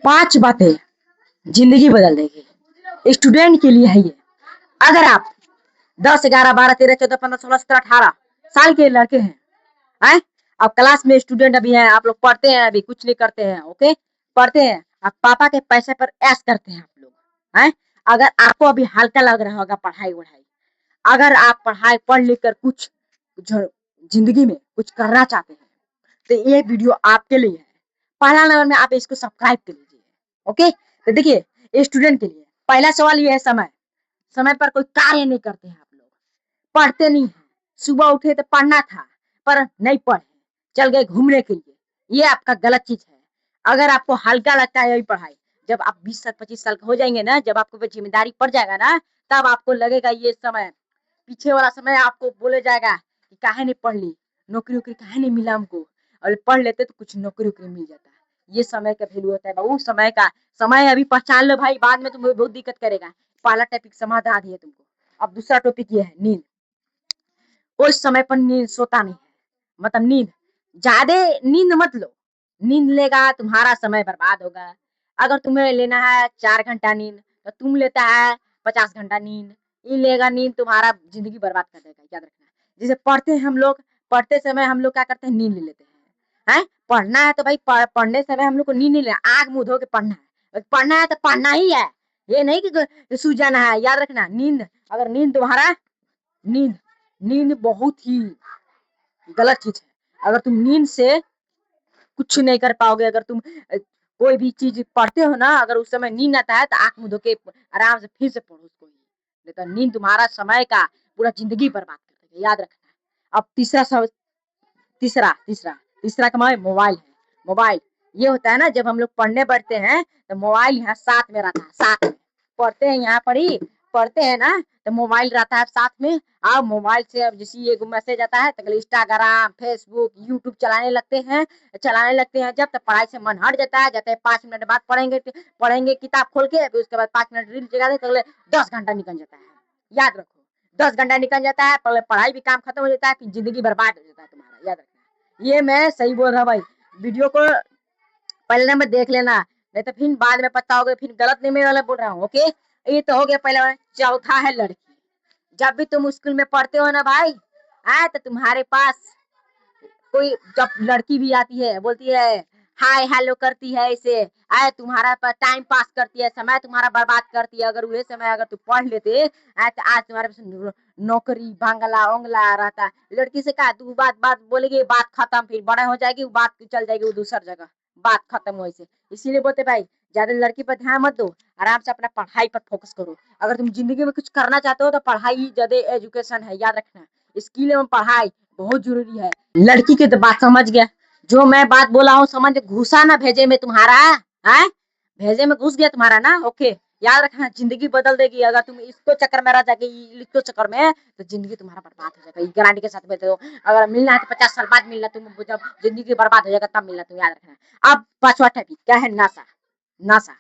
5 बातें जिंदगी बदल देगी। स्टूडेंट के लिए है ये। अगर आप 10, 11, 12, 13, 14, 15, 16, 17, 18 साल के लड़के हैं, आप क्लास में स्टूडेंट अभी हैं, आप लोग पढ़ते हैं, अभी कुछ नहीं करते हैं, ओके, पढ़ते हैं, आप पापा के पैसे पर ऐश करते हैं आप लोग हैं। अगर आपको अभी हल्का लग रहा होगा पढ़ाई वढ़ाई, अगर आप पढ़ाई पढ़ लिख कर कुछ जिंदगी में कुछ करना चाहते हैं तो ये वीडियो आपके लिए है। पहला नंबर में आप इसको सब्सक्राइब कर लीजिए। ओके, तो देखिए स्टूडेंट के लिए पहला सवाल ये है, समय। समय पर कोई कार्य नहीं करते हैं आप लोग, पढ़ते नहीं है। सुबह उठे तो पढ़ना था पर नहीं पढ़े, चल गए घूमने के लिए, ये आपका गलत चीज है। अगर आपको हल्का लगता है यही पढ़ाई, जब आप 20 साल 25 साल का हो जाएंगे ना, जब आपको जिम्मेदारी पड़ जाएगा ना, तब आपको लगेगा ये समय, पीछे वाला समय आपको बोले जाएगा कि काहे नहीं पढ़ ली, नौकरी वोकरी काहे नहीं मिला हमको, और पढ़ लेते तो कुछ नौकरी वोकरी मिल जाता है। ये समय का वैल्यू होता है बाबू, समय का। समय अभी पहचान लो भाई, बाद में तुम्हें बहुत दिक्कत करेगा। पहला टॉपिक समाधान दिया तुमको। अब दूसरा टॉपिक ये है नींद। कोई समय पर नींद सोता नहीं है, मतलब नींद ज्यादा नींद मत लो। नींद लेगा तुम्हारा समय बर्बाद होगा। अगर तुम्हें लेना है 4 घंटा नींद तो तुम लेता है 50 घंटा नींद। ये लेगा नींद तुम्हारा जिंदगी बर्बाद कर देगा, याद रखना। जैसे पढ़ते हैं हम लोग, पढ़ते समय हम लोग क्या करते हैं, नींद ले लेते हैं। पढ़ना है तो भाई पढ़ने समय हम लोग को नींद नहीं लेना, आग मुंह धो के पढ़ना है। पढ़ना है तो पढ़ना ही है, ये नहीं कि सो जाना है, याद रखना। नींद, अगर नींद तुम्हारा नींद नींद बहुत ही गलत चीज है। अगर तुम नींद से कुछ नहीं कर पाओगे, अगर तुम कोई भी चीज पढ़ते हो ना, अगर उस समय नींद आता है तो आंख मुंह धो के आराम से फिर से पढ़ो उसको। नहीं तो नींद तुम्हारा समय का पूरा जिंदगी बर्बाद कर देगा, याद रखना। अब तीसरा तीसरा तीसरा कमाए मोबाइल है। मोबाइल ये होता है ना, जब हम लोग पढ़ने बैठते हैं तो मोबाइल यहाँ साथ में रहता है, साथ में पढ़ते हैं, यहाँ पर ही पढ़ते हैं ना, तो मोबाइल रहता है साथ में। अब मोबाइल से अब जैसे ये मैसेज आता है तो इंस्टाग्राम, फेसबुक, यूट्यूब चलाने लगते हैं जब, तक पढ़ाई से मन हट जाता है। जाते हैं 5 मिनट बाद पढ़ेंगे किताब खोल के, फिर उसके बाद 5 मिनट रील चला देते, अगले 10 घंटा निकल जाता है। याद रखो, 10 घंटा निकल जाता है, पहले पढ़ाई भी काम खत्म हो जाता है, फिर जिंदगी बर्बाद हो जाता है तुम्हारा, याद रखना। ये मैं सही बोल रहा हूँ भाई, वीडियो को पहले नंबर देख लेना, नहीं तो फिर बाद में पछताओगे, फिर गलत नहीं मेरे वाला बोल रहा हूँ। ओके, ये तो हो गया पहला वाला। चौथा है लड़की। जब भी तुम स्कूल में पढ़ते हो ना भाई, तो तुम्हारे पास कोई जब लड़की भी आती है, बोलती है हाय हेलो करती है, इसे तुम्हारा पर टाइम पास करती है, समय तुम्हारा बर्बाद करती है। अगर वही समय अगर तुम पढ़ लेते तो आज तुम्हारे पास नौकरी बंगला उंगला रहता। लड़की से कहा तू बात बात बोलेगी, बात खत्म, फिर बड़ा हो जाएगी वो, बात चल जाएगी वो दूसर जगह, बात खत्म हो से। इसीलिए बोलते भाई ज्यादा लड़की पर ध्यान मत दो, आराम से अपना पढ़ाई पर फोकस करो। अगर तुम जिंदगी में कुछ करना चाहते हो तो पढ़ाई ज्यादा एजुकेशन है, याद रखना। स्किल एवं पढ़ाई बहुत जरूरी है। लड़की की तो बात समझ गया, जो मैं बात बोला हूँ समझ, घुसा ना भेजे में तुम्हारा, है भेजे में घुस गया तुम्हारा ना। ओके, याद रखना, जिंदगी बदल देगी अगर तुम इसको चक्कर में रह जाके, इसको चक्कर में, तो जिंदगी तुम्हारा बर्बाद हो जाएगा। ये गारंटी के साथ में तो, अगर मिलना है तो 50 साल बाद मिलना, तुम जब जिंदगी बर्बाद हो जाएगा तब मिलना, तुम याद रखना। अब पांचवा टॉपिक क्या है, नशा। नशा,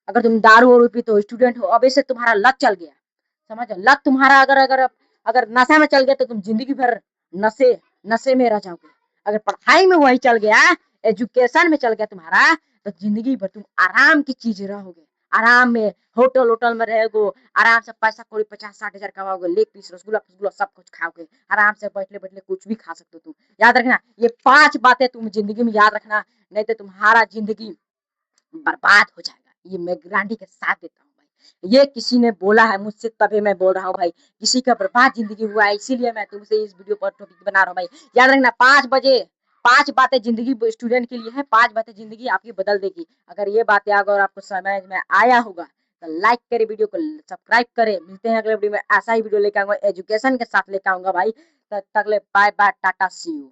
अगर तुम दारू वारू पीते हो, स्टूडेंट हो, अब से तुम्हारा लत चल गया, समझ लत तुम्हारा, अगर अगर अगर नशा में चल गया तो तुम जिंदगी भर नशे नशे में रह जाओगे। अगर पढ़ाई में वही चल गया, एजुकेशन में चल गया तुम्हारा, तो जिंदगी भर तुम आराम की चीज रहोगे, आराम में होटल होटल में रहोगे, आराम से पैसा कोई 50-60 हजार कमाओगे, लेग पीस रसगुल्ला फसगुल्ला सब कुछ खाओगे, आराम से बैठले बैठले कुछ भी खा सकते हो तुम। याद रखना ये 5 बातें तुम जिंदगी में याद रखना, नहीं तो तुम्हारा जिंदगी बर्बाद हो जाएगा। ये मैं गारंटी के साथ देता हूँ भाई, ये किसी ने बोला है मुझसे तभी मैं बोल रहा हूँ भाई। किसी का बर्बाद जिंदगी हुआ है, इसीलिए मैं तुमसे इस वीडियो पर टॉपिक बना रहा हूँ भाई। याद रखना 5 बजे 5 बातें जिंदगी स्टूडेंट के लिए है, 5 बातें जिंदगी आपकी बदल देगी। अगर ये बातें अगर आपको समझ में आया होगा तो लाइक करे, वीडियो को सब्सक्राइब करे। मिलते हैं अगले वीडियो में, ऐसा ही वीडियो लेकर आऊंगा, एजुकेशन के साथ लेकर आऊंगा भाई। तब तक ले bye bye, tata, see you.